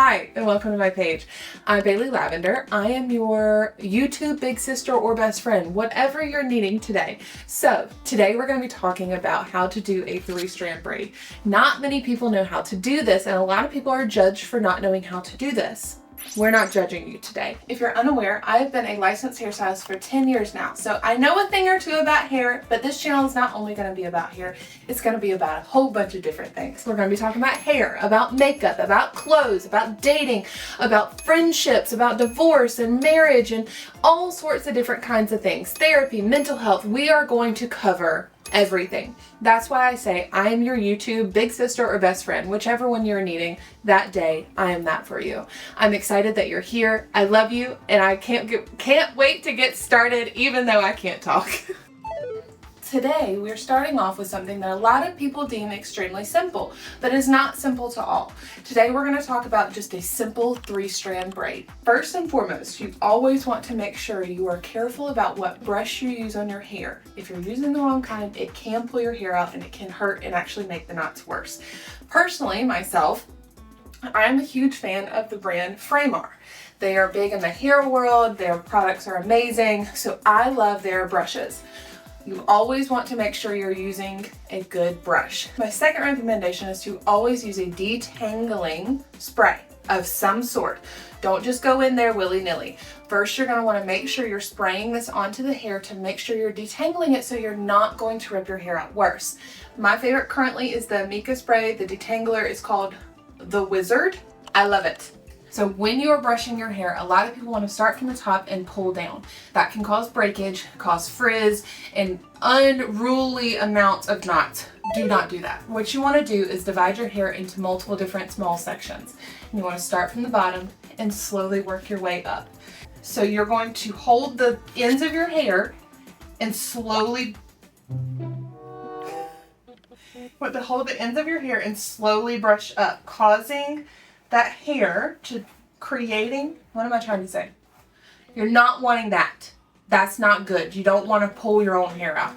Hi, and welcome to my page. I'm Bailey Lavender. I am your YouTube big sister or best friend, whatever you're needing today. So today we're going to be talking about how to do a 3-strand braid. Not many people know how to do this, and a lot of people are judged for not knowing how to do this. We're not judging you today. If you're unaware, I have been a licensed hairstylist for 10 years now, so I know a thing or two about hair, but this channel is not only going to be about hair, it's going to be about a whole bunch of different things. We're going to be talking about hair, about makeup, about clothes, about dating, about friendships, about divorce and marriage, and all sorts of different kinds of things. Therapy, mental health. We are going to cover everything. That's why I say I am your YouTube big sister or best friend, whichever one you're needing that day. I am that for you. I'm excited that you're here. I love you, and I can't wait to get started, even though I can't talk. Today, we're starting off with something that a lot of people deem extremely simple, but is not simple to all. Today, we're going to talk about just a simple 3-strand braid. First and foremost, you always want to make sure you are careful about what brush you use on your hair. If you're using the wrong kind, it can pull your hair out and it can hurt and actually make the knots worse. Personally, myself, I'm a huge fan of the brand Framar. They are big in the hair world, their products are amazing, so I love their brushes. You always want to make sure you're using a good brush. My second recommendation is to always use a detangling spray of some sort. Don't just go in there willy-nilly. First, you're going to want to make sure you're spraying this onto the hair to make sure you're detangling it so you're not going to rip your hair out worse. My favorite currently is the Mica spray. The detangler is called the Wizard. I love it. So when you are brushing your hair, a lot of people want to start from the top and pull down. That can cause breakage, cause frizz, and unruly amounts of knots. Do not do that. What you want to do is divide your hair into multiple different small sections. And you want to start from the bottom and slowly work your way up. So you're going to hold the ends of your hair and slowly brush up, causing that hair to creating, what am I trying to say? You're not wanting that. That's not good. You don't want to pull your own hair out.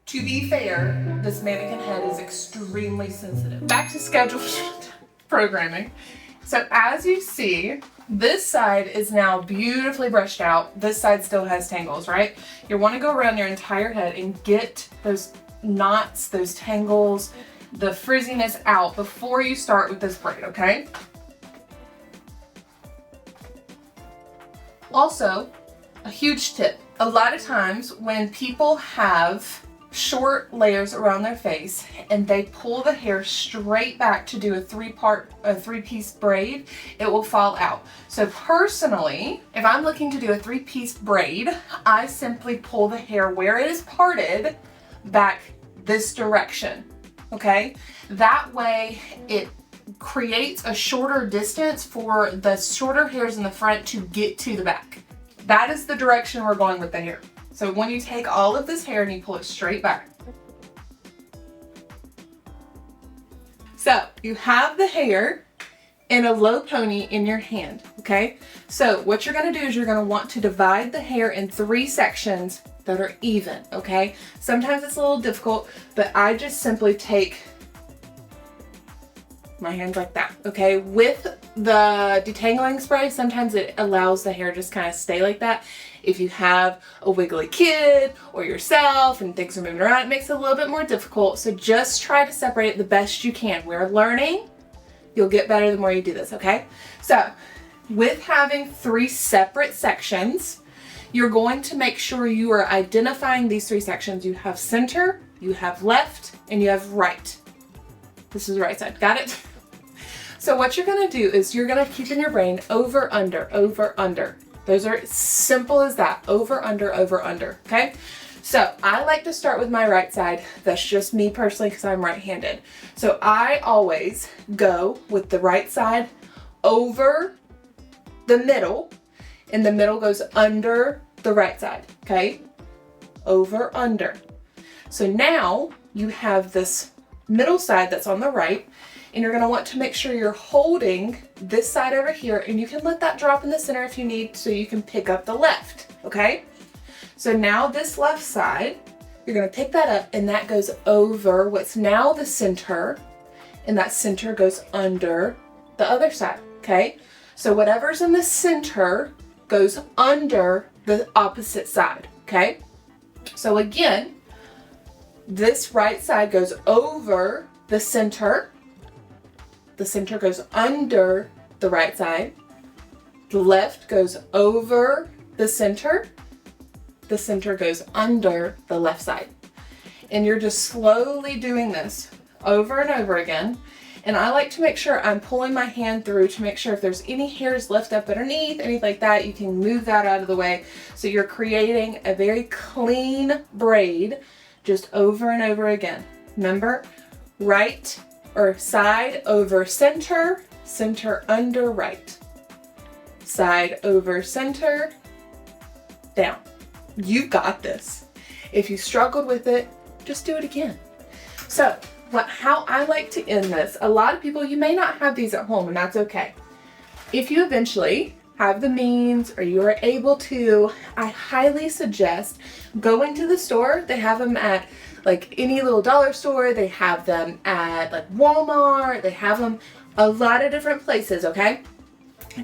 To be fair, this mannequin head is extremely sensitive. Back to scheduled programming. So as you see, this side is now beautifully brushed out. This side still has tangles, right? You want to go around your entire head and get those knots, those tangles, the frizziness out before you start with this braid, okay? Also, a huge tip. A lot of times when people have short layers around their face and they pull the hair straight back to do a three-piece braid, it will fall out. So personally, if I'm looking to do a 3-piece braid, I simply pull the hair where it is parted back this direction. Okay, that way it creates a shorter distance for the shorter hairs in the front to get to the back. That is the direction we're going with the hair. So when you take all of this hair and you pull it straight back. So you have the hair in a low pony in your hand, okay? So what you're gonna do is you're gonna want to divide the hair in 3 sections that are even, okay? Sometimes it's a little difficult, but I just simply take my hands like that, okay? With the detangling spray, sometimes it allows the hair just kind of stay like that. If you have a wiggly kid or yourself and things are moving around, it makes it a little bit more difficult. So just try to separate it the best you can. We're learning. You'll get better the more you do this, okay? So with having 3 separate sections, you're going to make sure you are identifying these 3 sections. You have center, you have left, and you have right. This is the right side. Got it? So what you're going to do is you're going to keep in your brain over, under, over, under. Those are simple as that. Over, under, okay? So I like to start with my right side. That's just me personally because I'm right-handed. So I always go with the right side over the middle, and the middle goes under the right side, okay? Over, under. So now you have this middle side that's on the right, and you're going to want to make sure you're holding this side over here, and you can let that drop in the center if you need so you can pick up the left, okay? So now this left side, you're going to pick that up, and that goes over what's now the center, and that center goes under the other side. okay? So whatever's in the center goes under the opposite side, okay? So again, this right side goes over the center goes under the right side, the left goes over the center goes under the left side. And you're just slowly doing this over and over again. And I like to make sure I'm pulling my hand through to make sure if there's any hairs left up underneath, anything like that, you can move that out of the way. So you're creating a very clean braid just over and over again. Remember, right or side over center, center under right. Side over center, down. You got this. If you struggled with it, just do it again. So how I like to end this, a lot of people, you may not have these at home, and that's okay. If you eventually have the means or you are able to, I highly suggest going to the store. They have them at like any little dollar store. They have them at like Walmart. They have them a lot of different places, okay?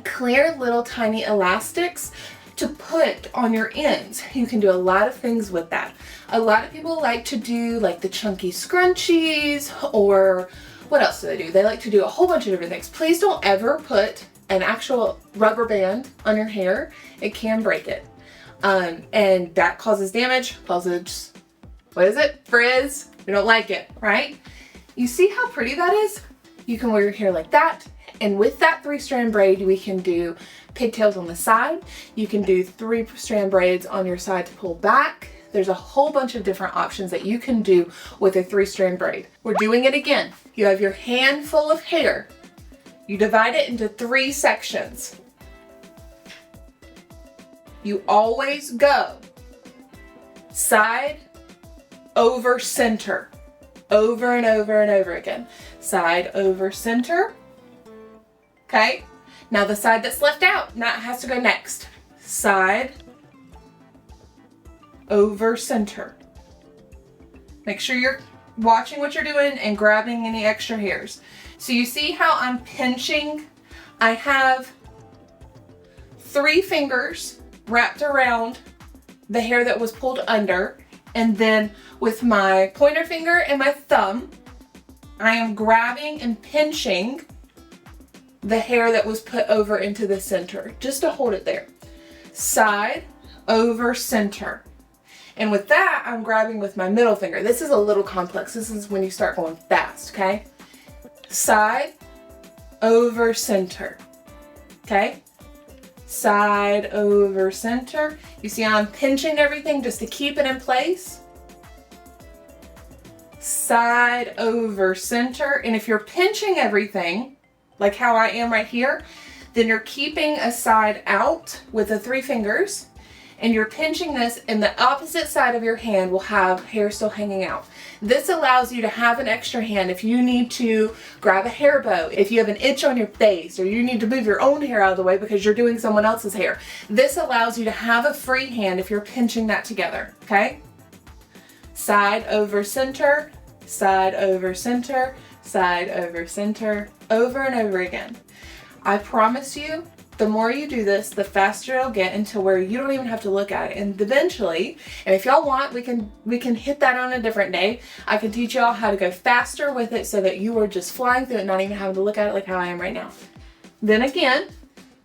Clear little tiny elastics to put on your ends. You can do a lot of things with that. A lot of people like to do like the chunky scrunchies, or what else do they do? They like to do a whole bunch of different things. Please don't ever put an actual rubber band on your hair. It can break it. And that causes damage, causes, what is it? Frizz. We don't like it, right? You see how pretty that is? You can wear your hair like that. And with that 3-strand braid, we can do pigtails on the side. You can do 3-strand braids on your side to pull back. There's a whole bunch of different options that you can do with a 3-strand braid. We're doing it again. You have your hand full of hair. You divide it into 3 sections. You always go side over center, over and over and over again. Side over center. Okay, now the side that's left out, that has to go next. Side over center. Make sure you're watching what you're doing and grabbing any extra hairs. So you see how I'm pinching? I have 3 fingers wrapped around the hair that was pulled under, and then with my pointer finger and my thumb, I am grabbing and pinching the hair that was put over into the center, just to hold it there. Side over center. And with that, I'm grabbing with my middle finger. This is a little complex. This is when you start going fast, okay? Side over center, okay? Side over center. You see how I'm pinching everything just to keep it in place? Side over center. And if you're pinching everything, like how I am right here, then you're keeping a side out with the 3 fingers, and you're pinching this, and the opposite side of your hand will have hair still hanging out. This allows you to have an extra hand if you need to grab a hair bow, if you have an itch on your face, or you need to move your own hair out of the way because you're doing someone else's hair. This allows you to have a free hand if you're pinching that together, okay? Side over center, side over center, side over center, over and over again. I promise you, the more you do this, the faster it'll get into where you don't even have to look at it. And eventually, and if y'all want, we can hit that on a different day. I can teach y'all how to go faster with it so that you are just flying through it, not even having to look at it like how I am right now. Then again,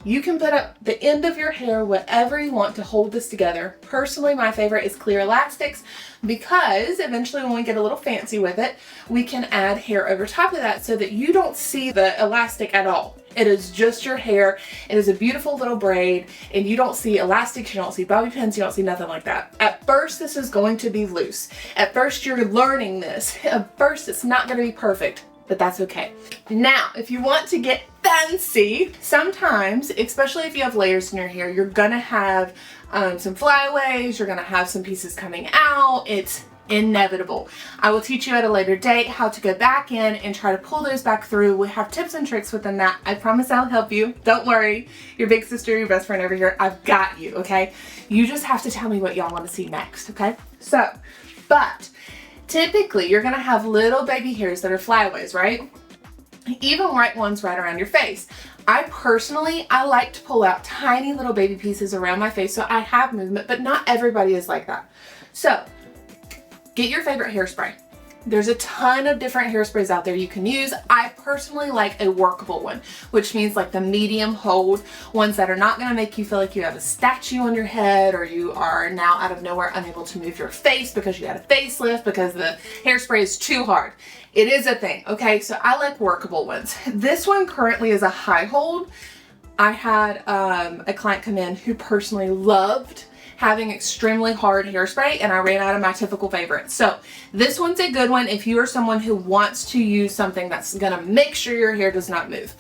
you can put up the end of your hair whatever you want to hold this together. Personally, my favorite is clear elastics, because eventually when we get a little fancy with it, we can add hair over top of that so that you don't see the elastic at all. It is just your hair. It is a beautiful little braid, and you don't see elastics, you don't see bobby pins, you don't see nothing like that. At first, this is going to be loose. At first, you're learning this. At first, it's not going to be perfect, but that's okay. Now, if you want to get fancy, sometimes, especially if you have layers in your hair, you're gonna have some flyaways, you're gonna have some pieces coming out. It's inevitable. I will teach you at a later date how to go back in and try to pull those back through. We have tips and tricks within that. I promise I'll help you. Don't worry. Your big sister, your best friend over here, I've got you, okay? You just have to tell me what y'all want to see next, okay? So, but typically you're gonna have little baby hairs that are flyaways, right? even right ones right around your face. I like to pull out tiny little baby pieces around my face so I have movement, but not everybody is like that. So get your favorite hairspray. There's a ton of different hairsprays out there you can use. I personally like a workable one, which means like the medium hold, ones that are not gonna make you feel like you have a statue on your head or you are now out of nowhere unable to move your face because you had a facelift because the hairspray is too hard. It is a thing, okay? So I like workable ones. This one currently is a high hold. I had a client come in who personally loved having extremely hard hairspray, and I ran out of my typical favorite. So this one's a good one if you are someone who wants to use something that's gonna make sure your hair does not move.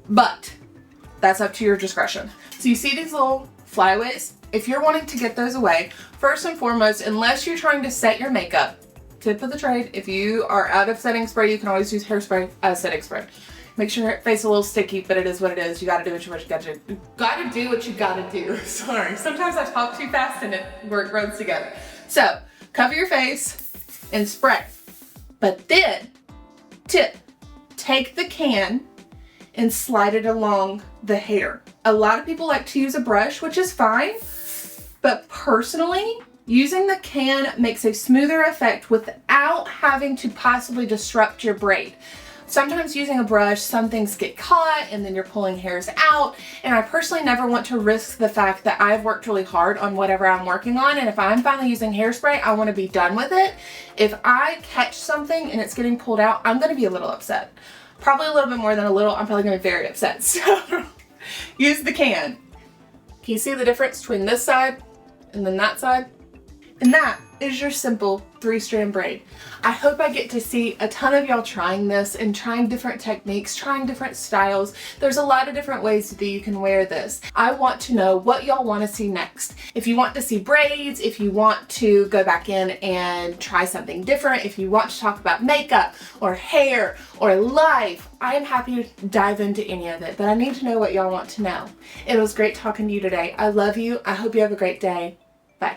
But that's up to your discretion. So you see these little flyaways? If you're wanting to get those away, first and foremost, unless you're trying to set your makeup, tip of the trade, if you are out of setting spray, you can always use hairspray as setting spray. Makes your face is a little sticky, but it is what it is. You gotta do what you gotta do. You gotta do what you gotta do. Sorry, sometimes I talk too fast and it runs together. So, cover your face and spray. But then, take the can and slide it along the hair. A lot of people like to use a brush, which is fine, but personally, using the can makes a smoother effect without having to possibly disrupt your braid. Sometimes using a brush, some things get caught and then you're pulling hairs out. And I personally never want to risk the fact that I've worked really hard on whatever I'm working on. And if I'm finally using hairspray, I want to be done with it. If I catch something and it's getting pulled out, I'm going to be a little upset. Probably a little bit more than a little. I'm probably going to be very upset. So use the can. Can you see the difference between this side and then that side? And that is your simple 3-strand braid. I hope I get to see a ton of y'all trying this and trying different techniques, trying different styles. There's a lot of different ways that you can wear this. I want to know what y'all want to see next. If you want to see braids, if you want to go back in and try something different, if you want to talk about makeup or hair or life, I am happy to dive into any of it, but I need to know what y'all want to know. It was great talking to you today. I love you. I hope you have a great day. Bye.